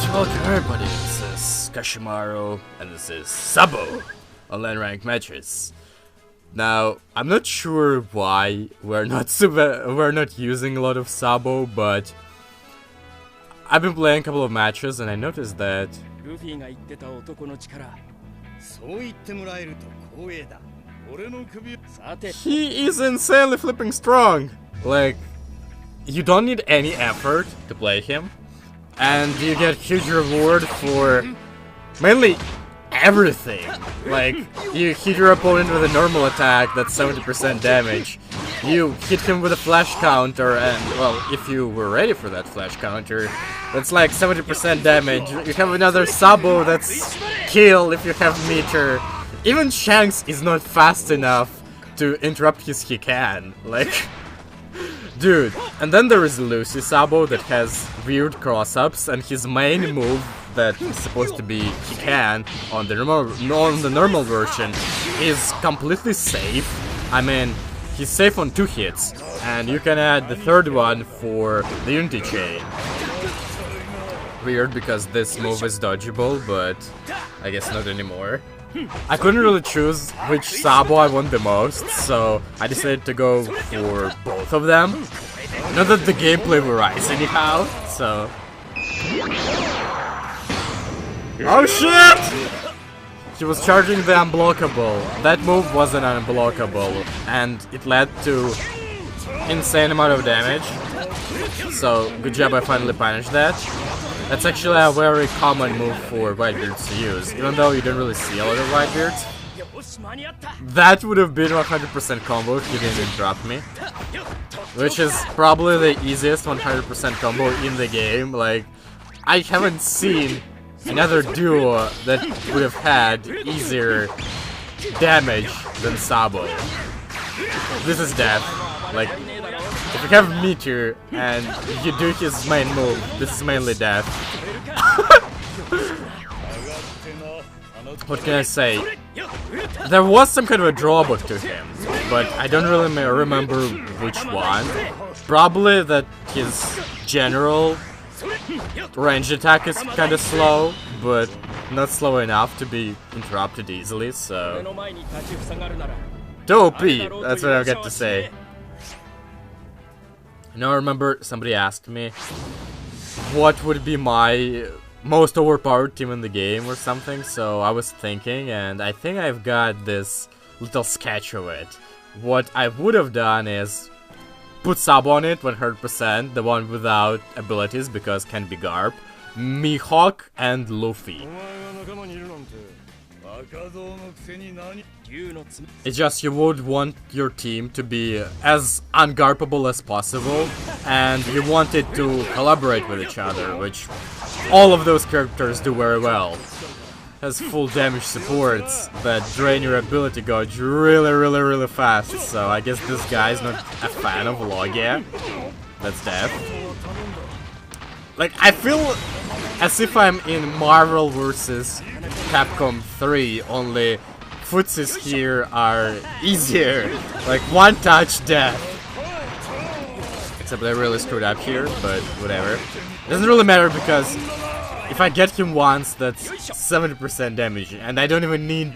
Welcome everybody, this is Kashimaru, and this is Sabo, online ranked matches. Now, I'm not sure why we're not using a lot of Sabo, but I've been playing a couple of matches and I noticed that he is insanely flipping strong. Like, you don't need any effort to play him, and you get huge reward for mainly everything. Like, you hit your opponent with a normal attack, that's 70% damage. You hit him with a flash counter, and, well, if you were ready for that flash counter, that's like 70% damage. You have another Sabo that's kill if you have meter. Even Shanks is not fast enough to interrupt his Hikan. Like, dude. And then there is Lucy Sabo that has weird cross-ups, and his main move that is supposed to be Hikan on the normal version is completely safe. I mean, he's safe on 2 hits, and you can add the third one for the Unity Chain. Weird, because this move is dodgeable, but I guess not anymore. I couldn't really choose which Sabo I want the most, so I decided to go for both of them. Not that the gameplay varies anyhow, so... Oh shit! He was charging the unblockable. That move wasn't unblockable, and it led to insane amount of damage. So, good job, I finally punished that. That's actually a very common move for Whitebeards to use, even though you don't really see a lot of Whitebeards. That would have been 100% combo if you didn't interrupt me. Which is probably the easiest 100% combo in the game. Like, I haven't seen another duo that would have had easier damage than Sabo. This is death. Like, if you have meter and you do his main move, this is mainly death. What can I say? There was some kind of a drawback to him, but I don't really remember which one. Probably that his general range attack is kind of slow, but not slow enough to be interrupted easily, so... Too OP, that's what I've got to say. Now I remember somebody asked me what would be my most overpowered team in the game or something, so I was thinking, and I think I've got this little sketch of it. What I would have done is put Sabo on it 100%, the one without abilities because can be Garp, Mihawk, and Luffy. It's just you would want your team to be as ungarpable as possible, and you want it to collaborate with each other, which all of those characters do very well. Has full damage supports that drain your ability gauge really fast, so I guess this guy's not a fan of Logia. That's death. Like, I feel as if I'm in Marvel vs. Capcom 3, only footsies here are easier. Like, one touch death. Except I really screwed up here, but whatever. Doesn't really matter because if I get him once, that's 70% damage, and I don't even need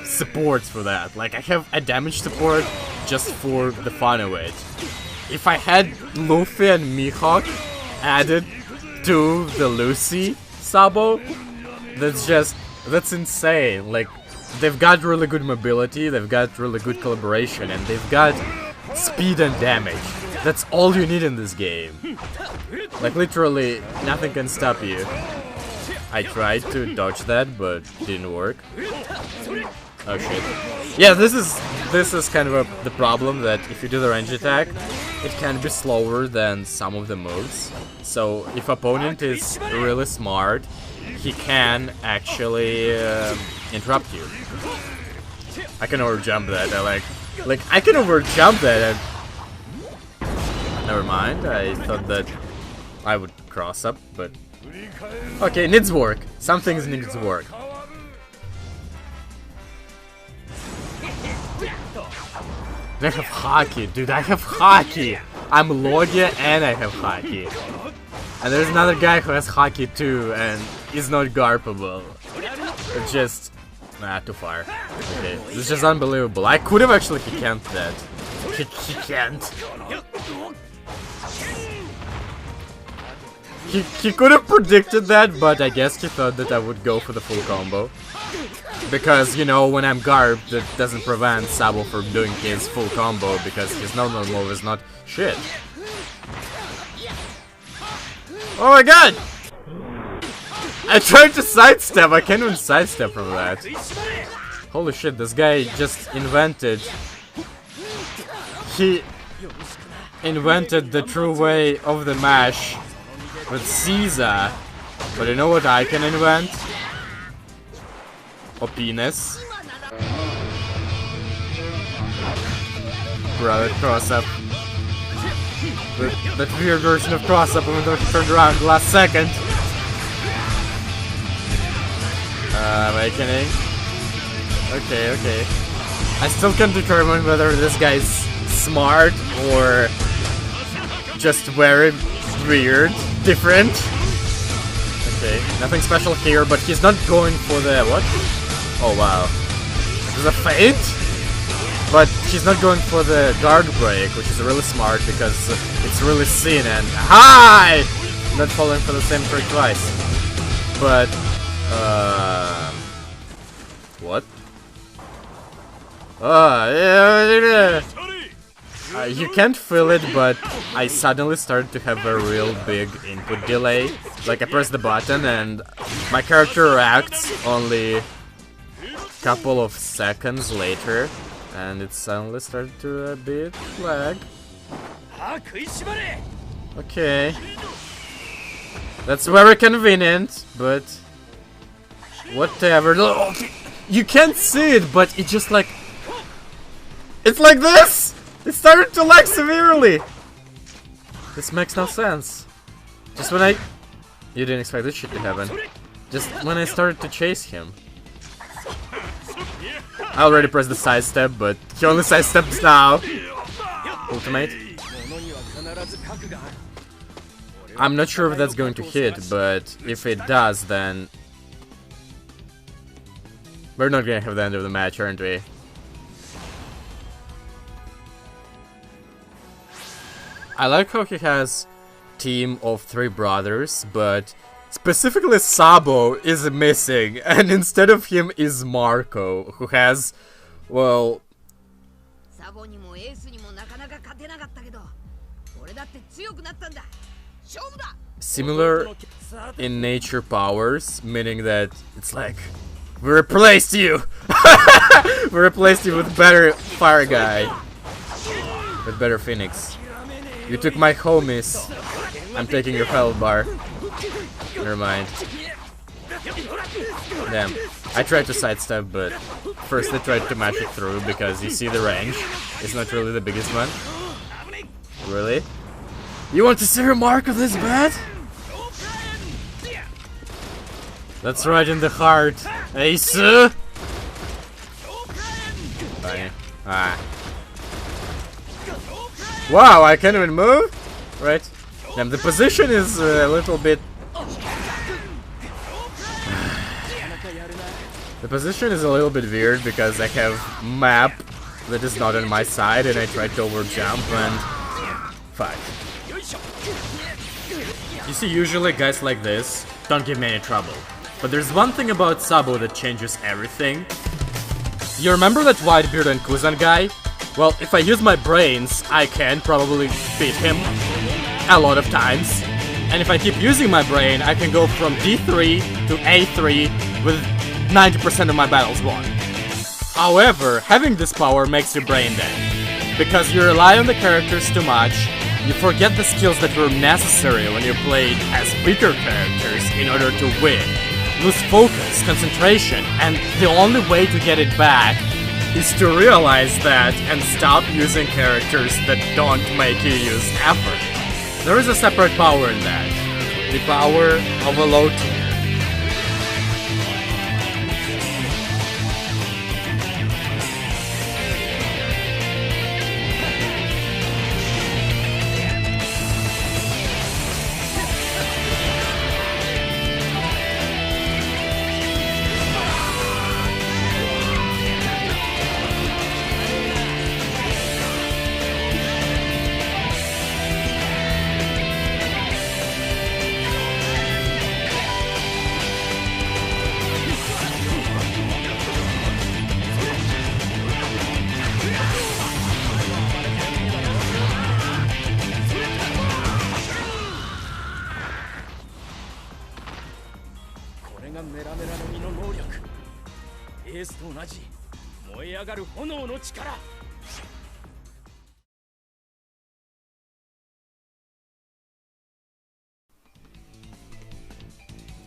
supports for that. Like, I have a damage support just for the fun of it. If I had Luffy and Mihawk added to the Lucy Sabo, that's insane. Like, they've got really good mobility, they've got really good collaboration, and they've got speed and damage. That's all you need in this game. Like, literally, nothing can stop you. I tried to dodge that, but didn't work. Oh shit. Yeah, this is kind of the problem, that if you do the range attack, it can be slower than some of the moves. So if opponent is really smart, he can actually interrupt you. I can overjump that. I can overjump that. And never mind. I thought that I would cross up, but okay, needs work. Some things need to work. I have hockey, dude. I have hockey. I'm Logia and I have hockey. And there's another guy who has hockey too, and is not garpable. It's just... Nah, too far. Okay, this is just unbelievable. I could have actually he can't that. He can't. He could have predicted that, but I guess he thought that I would go for the full combo. Because, you know, when I'm garbed, that doesn't prevent Sabo from doing his full combo, because his normal move is not shit. Oh my god! I tried to sidestep, I can't even sidestep from that. Holy shit, this guy just invented... He invented the true way of the mash with Caesar. But you know what I can invent? A penis. Brother, cross up. That weird version of cross up when it turned around last second. Awakening. Okay, okay. I still can't determine whether this guy's smart or just very weird, different. Okay, nothing special here, but he's not going for the what? Oh wow. There's a feint? But he's not going for the guard break, which is really smart because it's really seen and hi! Not falling for the same trick twice. But what? Yeah. You can't feel it, but I suddenly started to have a real big input delay. Like I press the button and my character reacts only a couple of seconds later, and it suddenly started to a bit lag. Okay. That's very convenient, but whatever. You can't see it, but it just like... It's like this! It started to lag severely! This makes no sense. Just when I... You didn't expect this shit to happen. Just when I started to chase him. I already pressed the sidestep, but he only sidesteps now. Ultimate. I'm not sure if that's going to hit, but if it does, then... We're not gonna have the end of the match, aren't we? I like how he has team of 3 brothers, but specifically Sabo is missing, and instead of him is Marco, who has, well... similar in nature powers, meaning that it's like... We replaced you! We replaced you with better fire guy. With better Phoenix. You took my homies. I'm taking your health bar. Never mind. Damn. I tried to sidestep, but first I tried to match it through because you see the range. It's not really the biggest one. Really? You want to see your mark of this bad? That's right in the heart. Ace! Bye. Ah. Wow, I can't even move? Right. Damn, the position is a little bit... The position is a little bit weird because I have map that is not on my side and I tried to overjump and... Fuck. You see, usually guys like this don't give me any trouble. But there's one thing about Sabo that changes everything. You remember that Whitebeard and Kuzan guy? Well, if I use my brains, I can probably beat him a lot of times. And if I keep using my brain, I can go from D3 to A3 with 90% of my battles won. However, having this power makes your brain dead. Because you rely on the characters too much, you forget the skills that were necessary when you played as weaker characters in order to win. Lose focus, concentration, and the only way to get it back is to realize that and stop using characters that don't make you use effort. There is a separate power in that. The power of a low tier.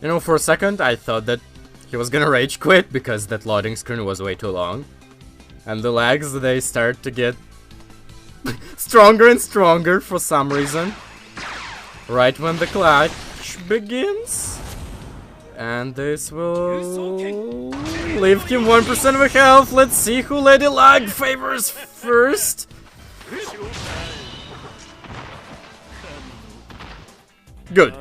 You know, for a second I thought that he was gonna rage quit because that loading screen was way too long. And the lags, they start to get stronger and stronger for some reason. Right when the clutch begins. And this will leave him 1% of a health. Let's see who Lady Lag favors first. Good.